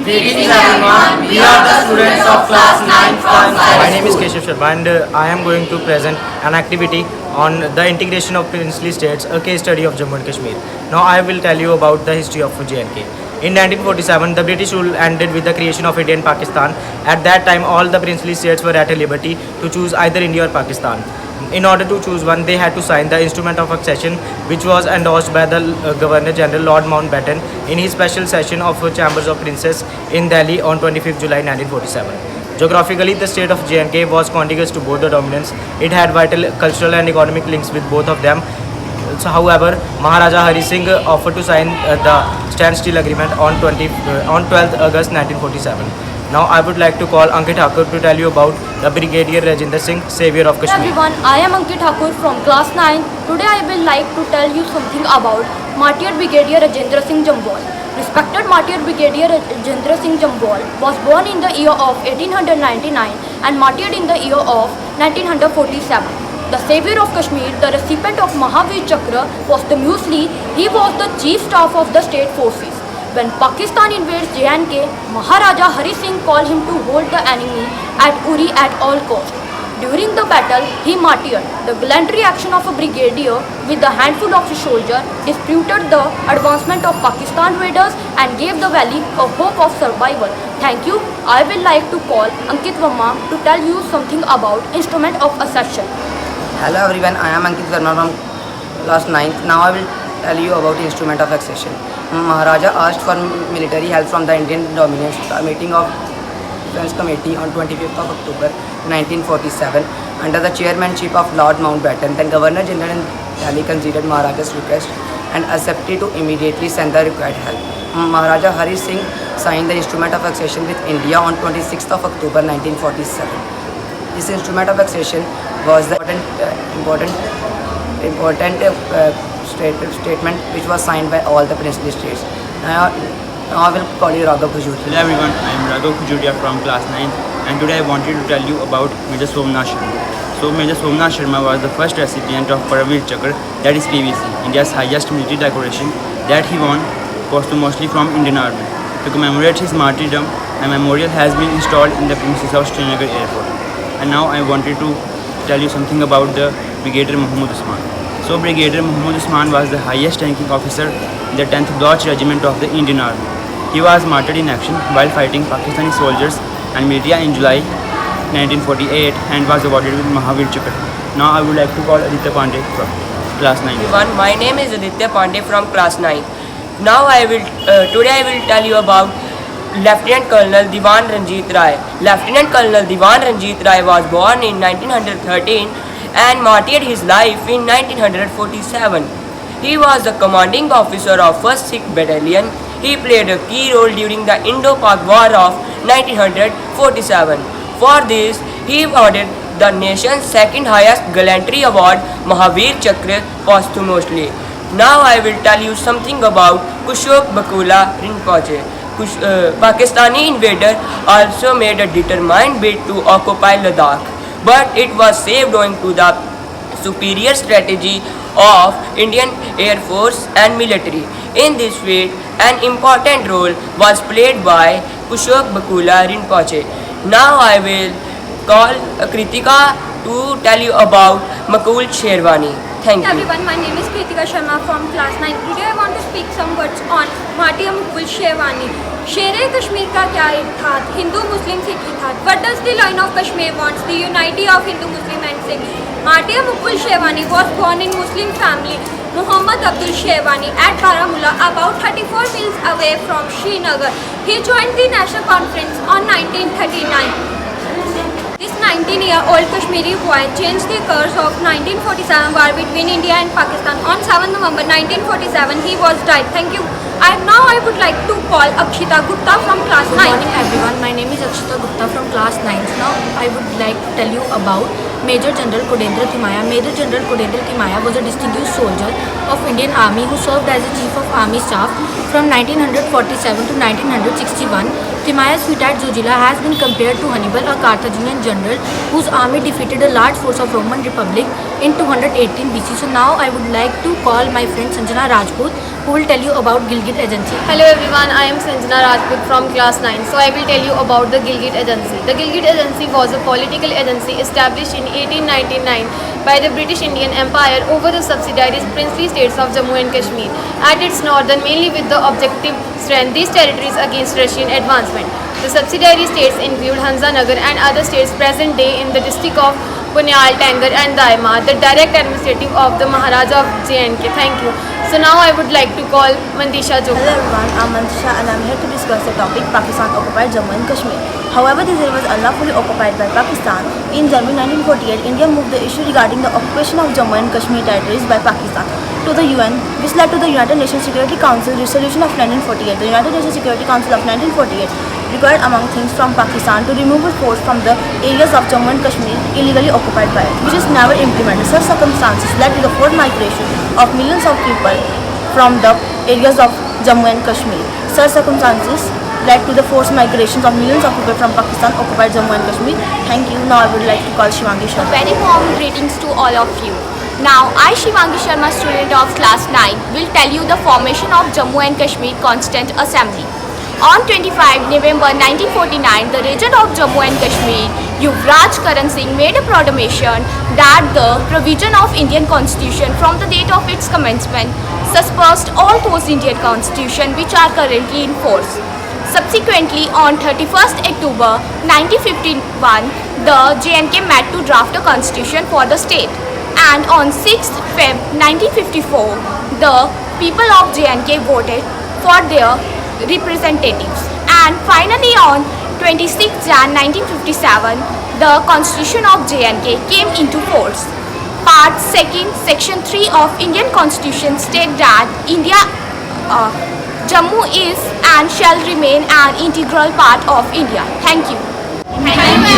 Greetings everyone, we are the students of class 9 from My name is Keshav Sharma and I am going to present an activity on the integration of princely states, a case study of Jammu and Kashmir. Now I will tell you about the history of J&K. In 1947, the British rule ended with the creation of India and Pakistan. At that time, all the princely states were at a liberty to choose either India or Pakistan. In order to choose one, they had to sign the Instrument of Accession, which was endorsed by the Governor General Lord Mountbatten in his special session of Chambers of Princes in Delhi on 25th July 1947. Geographically, the state of J&K was contiguous to both the dominants. It had vital cultural and economic links with both of them. So, however, Maharaja Hari Singh offered to sign the standstill agreement on 12th August 1947. Now I would like to call Ankit Thakur to tell you about the Brigadier Rajinder Singh, savior of Hello Kashmir. everyone, I am Ankit Thakur from class 9. Today I will like to tell you something about Martyr Brigadier Rajendra Singh Jambwal. Respected Martyr Brigadier Rajendra Singh Jambwal was born in the year of 1899 and martyred in the year of 1947. The savior of Kashmir, the recipient of Mahavir Chakra was the Muesli. He was the chief staff of the state forces. When Pakistan invades J&K, Maharaja Hari Singh called him to hold the enemy at Uri at all costs. During the battle, he martyred. The gallantry action of a brigadier with a handful of his soldiers disputed the advancement of Pakistan raiders and gave the valley a hope of survival. Thank you. I will like to call Ankit Verma to tell you something about Instrument of Accession. Hello everyone, I am Ankit Verma from class 9th. Now I will tell you about Instrument of Accession. Maharaja asked for military help from the Indian dominance. The meeting of Defence Committee on 25th of October 1947 under the chairmanship of Lord Mountbatten. Then Governor General in Delhi considered Maharaja's request and accepted to immediately send the required help. Maharaja Hari Singh signed the Instrument of Accession with India on 26th of October 1947. This Instrument of Accession was the important statement which was signed by all the princely states. Now I will call you Raghav Khujuria. Hello everyone, I am Raghav Khujuria from class 9 and today I wanted to tell you about Major Somnath Sharma. So Major Somnath Sharma was the first recipient of Paramveer Chakra, that is PVC, India's highest military decoration that he won posthumously from Indian Army. To commemorate his martyrdom, a memorial has been installed in the premises of Srinagar Airport. And now I wanted to tell you something about the Brigadier Muhammad Usman. So Brigadier Muhammad Usman was the highest ranking officer in the 10th Baloch Regiment of the Indian Army. He was martyred in action while fighting Pakistani soldiers and media in July 1948 and was awarded with Mahavir Chakra. Now I would like to call Aditya Pandey from class 9. Everyone, my name is Aditya Pandey from class 9. Now today I will tell you about Lieutenant Colonel Diwan Ranjit Rai. Lieutenant Colonel Diwan Ranjit Rai was born in 1913 and martyred his life in 1947. He was the commanding officer of 1st Sikh Battalion. He played a key role during the Indo-Pak War of 1947. For this, he awarded the nation's second highest gallantry award, Mahavir Chakra, posthumously. Now I will tell you something about Kushok Bakula Rinpoche. Pakistani invader also made a determined bid to occupy Ladakh, but it was saved owing to the superior strategy of Indian Air Force and military. In this feat, an important role was played by Kushok Bakula Rinpoche. Now I will call Kritika to tell you about Makul Sherwani. Thank you. Everyone, my name is Kritika Sharma from class 9. Today I want to speak some words on Martyr Makul Sherwani. Sher-e Kashmir ka kya irthat? Hindu Muslim Sikh irthat. What does the line of Kashmir wants? The unity of Hindu Muslim and Sikh. Martyr Makul Sherwani was born in Muslim family Muhammad Abdul Sherwani at Baramulla, about 34 miles away from Srinagar. He joined the National Conference on 1939. This 19-year-old Kashmiri boy changed the course of 1947 war between India and Pakistan. On 7 November 1947, he was died. Thank you. Now I would like to call Akshita Gupta from class 9. Good morning everyone, my name is Akshita Gupta from class 9. Now I would like to tell you about Major General Kodendra Timaya. Major General Kodendra Timaya was a distinguished soldier of Indian Army who served as a Chief of Army Staff from 1947 to 1961. Timaya's feat at Zojila has been compared to Hannibal, a Carthaginian general whose army defeated a large force of Roman Republic in 218 BC. So now I would like to call my friend Sanjana Rajput who will tell you about Gilgit Agency. Hello everyone, I am Sanjana Rajput from class 9. So I will tell you about the Gilgit Agency. The Gilgit Agency was a political agency established in 1899 by the British Indian Empire over the subsidiary princely states of Jammu and Kashmir at its northern, mainly with the objective to strengthen these territories against Russian advancement. The subsidiary states include Hanzanagar and other states present day in the district of Punyal, Tangar and Daima, the direct administrative of the Maharaja of J&K. Thank you. So now I would like to call Mandisha Chopra. Hello everyone, I'm Mandisha and I'm here to discuss the topic Pakistan occupied Jammu and Kashmir. However, this area was unlawfully occupied by Pakistan. In January 1948, India moved the issue regarding the occupation of Jammu and Kashmir territories by Pakistan to the UN, which led to the United Nations Security Council resolution of 1948. The United Nations Security Council of 1948 required, among things, from Pakistan to remove its force from the areas of Jammu and Kashmir illegally occupied by it, which is never implemented. Such circumstances led to the forced migration of millions of people from the areas of Jammu and Kashmir. Such circumstances led to the forced migrations of millions of people from Pakistan occupied Jammu and Kashmir. Thank you. Now I would like to call Shivangi Sharma. Very warm greetings to all of you. Now I, Shivangi Sharma, student of class 9, will tell you the formation of Jammu and Kashmir Constituent Assembly. On 25 November 1949, the region of Jammu and Kashmir, Yuvraj Karan Singh made a proclamation that the provision of Indian Constitution from the date of its commencement surpassed all those Indian Constitution which are currently in force. Subsequently, on 31st October 1951, the J&K met to draft a constitution for the state. And on 6th Feb 1954, the people of J&K voted for their representatives. And finally, on 26th Jan 1957, the constitution of J&K came into force. Part 2nd, Section 3 of Indian Constitution state that Jammu is and shall remain an integral part of India. Thank you. Thank you.